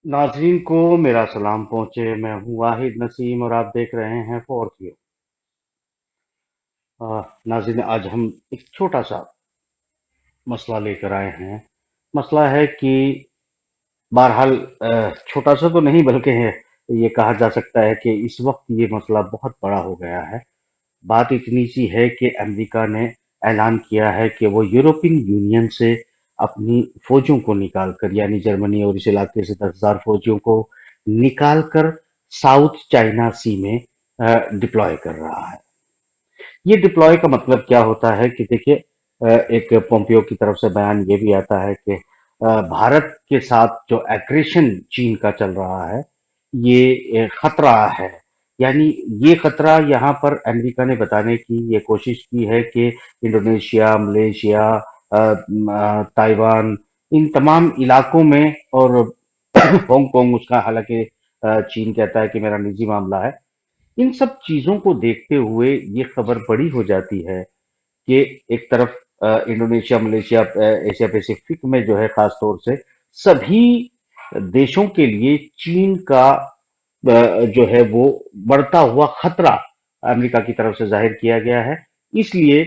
नाजरीन को मेरा सलाम पहुंचे। मैं हूं वाहिद नसीम और आप देख रहे हैं फोर्थ व्यू। नाजरीन, आज हम एक छोटा सा मसला लेकर आए हैं। मसला है कि बहरहाल छोटा सा तो नहीं बल्कि है, ये कहा जा सकता है कि इस वक्त ये मसला बहुत बड़ा हो गया है। बात इतनी सी है कि अमेरिका ने ऐलान किया है कि वो यूरोपियन यूनियन से अपनी फौजों को निकाल कर, यानी जर्मनी और इस इलाके से 10,000 फौजियों को निकाल कर साउथ चाइना सी में डिप्लॉय कर रहा है। ये डिप्लॉय का मतलब क्या होता है कि देखिए, एक पोम्पियो की तरफ से बयान ये भी आता है कि भारत के साथ जो एग्रेशन चीन का चल रहा है, ये खतरा है। यानी ये खतरा यहाँ पर अमेरिका ने बताने की ये कोशिश की है कि इंडोनेशिया, मलेशिया, ताइवान, इन तमाम इलाकों में, और हांगकांग उसका हालांकि चीन कहता है कि मेरा निजी मामला है। इन सब चीजों को देखते हुए ये खबर बड़ी हो जाती है कि एक तरफ इंडोनेशिया, मलेशिया, एशिया पैसिफिक में जो है, खास तौर से सभी देशों के लिए चीन का जो है वो बढ़ता हुआ खतरा अमेरिका की तरफ से जाहिर किया गया है। इसलिए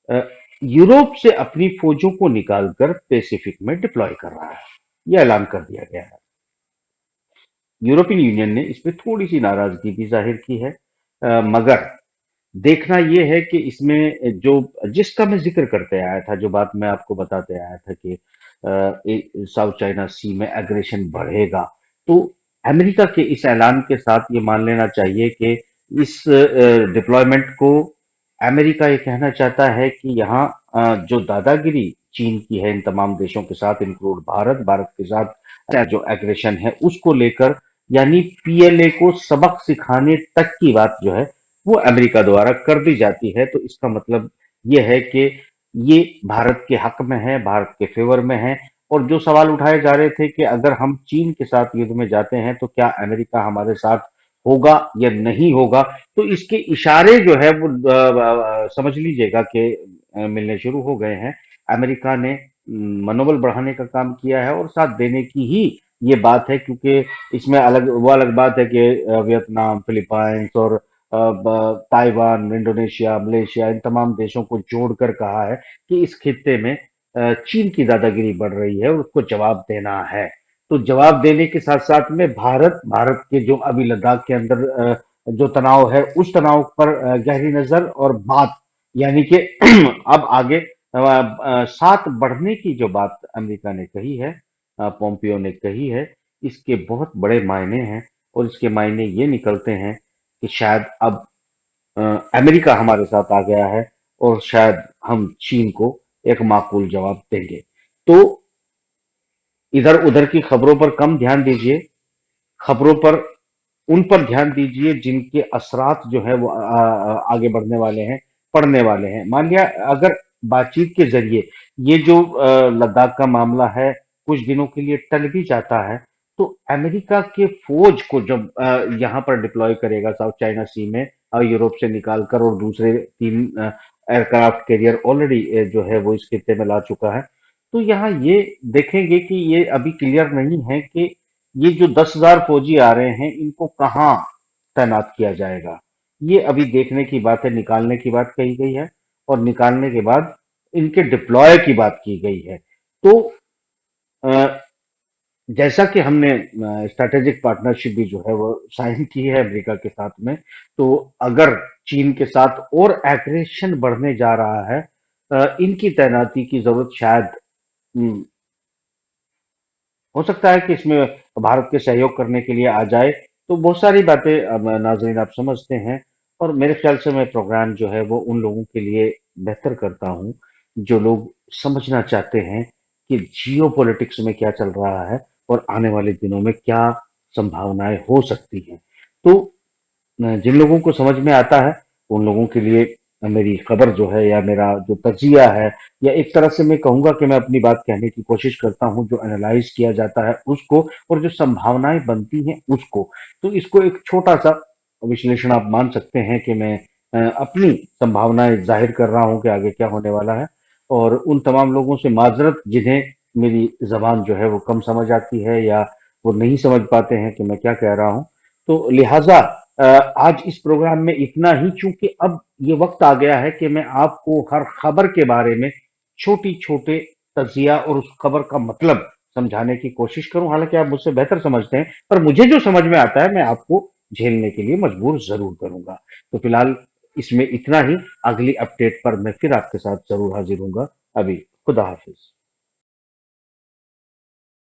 अ, यूरोप से अपनी फौजों को निकालकर पैसिफिक में डिप्लॉय कर रहा है। यह ऐलान कर दिया गया है। यूरोपियन यूनियन ने इस पे थोड़ी सी नाराजगी भी जाहिर की है, मगर देखना यह है कि इसमें जो जिसका मैं जिक्र करते आया था, जो बात मैं आपको बताते आया था कि साउथ चाइना सी में एग्रेशन बढ़ेगा, तो अमेरिका के इस ऐलान के साथ ये मान लेना चाहिए कि इस डिप्लॉयमेंट को अमेरिका ये कहना चाहता है कि यहाँ जो दादागिरी चीन की है इन तमाम देशों के साथ, इंक्लूड भारत, भारत के साथ जो एग्रेशन है उसको लेकर, यानी पीएलए को सबक सिखाने तक की बात जो है वो अमेरिका द्वारा कर दी जाती है। तो इसका मतलब ये है कि ये भारत के हक में है, भारत के फेवर में है। और जो सवाल उठाए जा रहे थे कि अगर हम चीन के साथ युद्ध में जाते हैं तो क्या अमेरिका हमारे साथ होगा या नहीं होगा, तो इसके इशारे जो है वो समझ लीजिएगा कि मिलने शुरू हो गए हैं। अमेरिका ने मनोबल बढ़ाने का काम किया है और साथ देने की ही ये बात है, क्योंकि इसमें अलग बात है कि वियतनाम, फिलीपाइंस और ताइवान, इंडोनेशिया, मलेशिया, इन तमाम देशों को जोड़कर कहा है कि इस खित्ते में चीन की दादागिरी बढ़ रही है और उसको जवाब देना है। तो जवाब देने के साथ साथ में भारत के जो अभी लद्दाख के अंदर जो तनाव है, उस तनाव पर गहरी नजर और बात, यानी कि अब आगे साथ बढ़ने की जो बात अमेरिका ने कही है, पोम्पियो ने कही है, इसके बहुत बड़े मायने हैं। और इसके मायने ये निकलते हैं कि शायद अब अ, अमेरिका हमारे साथ आ गया है और शायद हम चीन को एक माकूल जवाब देंगे। तो इधर उधर की खबरों पर कम ध्यान दीजिए, खबरों पर उन पर ध्यान दीजिए जिनके असरात जो है वो आगे बढ़ने वाले हैं, पड़ने वाले हैं। मान लिया अगर बातचीत के जरिए ये जो लद्दाख का मामला है कुछ दिनों के लिए टल भी जाता है, तो अमेरिका के फौज को जब यहाँ पर डिप्लॉय करेगा साउथ चाइना सी में, यूरोप से निकालकर, और दूसरे 3 एयरक्राफ्ट कैरियर ऑलरेडी जो है वो इस खित्ते में ला चुका है, तो यहाँ ये देखेंगे कि ये अभी क्लियर नहीं है कि ये जो 10,000 फौजी आ रहे हैं इनको कहाँ तैनात किया जाएगा। ये अभी देखने की बात है। निकालने की बात कही गई है और निकालने के बाद इनके डिप्लॉय की बात की गई है। तो अ, जैसा कि हमने स्ट्रैटेजिक पार्टनरशिप भी जो है वो साइन की है अमेरिका के साथ में, तो अगर चीन के साथ और एग्रेशन बढ़ने जा रहा है, इनकी तैनाती की जरूरत शायद हम्म, हो सकता है कि इसमें भारत के सहयोग करने के लिए आ जाए। तो बहुत सारी बातें नाजरीन आप समझते हैं। और मेरे ख्याल से मैं प्रोग्राम जो है वो उन लोगों के लिए बेहतर करता हूँ जो लोग समझना चाहते हैं कि जियो पॉलिटिक्स में क्या चल रहा है और आने वाले दिनों में क्या संभावनाएं हो सकती हैं। तो जिन लोगों को समझ में आता है उन लोगों के लिए मेरी खबर जो है या मेरा जो तजिया है, या एक तरह से मैं कहूंगा कि मैं अपनी बात कहने की कोशिश करता हूं, जो एनालाइज किया जाता है उसको और जो संभावनाएं बनती हैं उसको, तो इसको एक छोटा सा विश्लेषण आप मान सकते हैं कि मैं अपनी संभावनाएं जाहिर कर रहा हूं कि आगे क्या होने वाला है। और उन तमाम लोगों से माजरत जिन्हें मेरी जबान जो है वो कम समझ आती है या वो नहीं समझ पाते हैं कि मैं क्या कह रहा हूँ। तो लिहाजा आज इस प्रोग्राम में इतना ही, चूंकि अब ये वक्त आ गया है कि मैं आपको हर खबर के बारे में छोटी छोटे तजिया और उस खबर का मतलब समझाने की कोशिश करूं। हालांकि आप मुझसे बेहतर समझते हैं, पर मुझे जो समझ में आता है मैं आपको झेलने के लिए मजबूर जरूर करूंगा। तो फिलहाल इसमें इतना ही। अगली अपडेट पर मैं फिर आपके साथ जरूर हाजिर हूंगा। अभी खुदा हाफिज।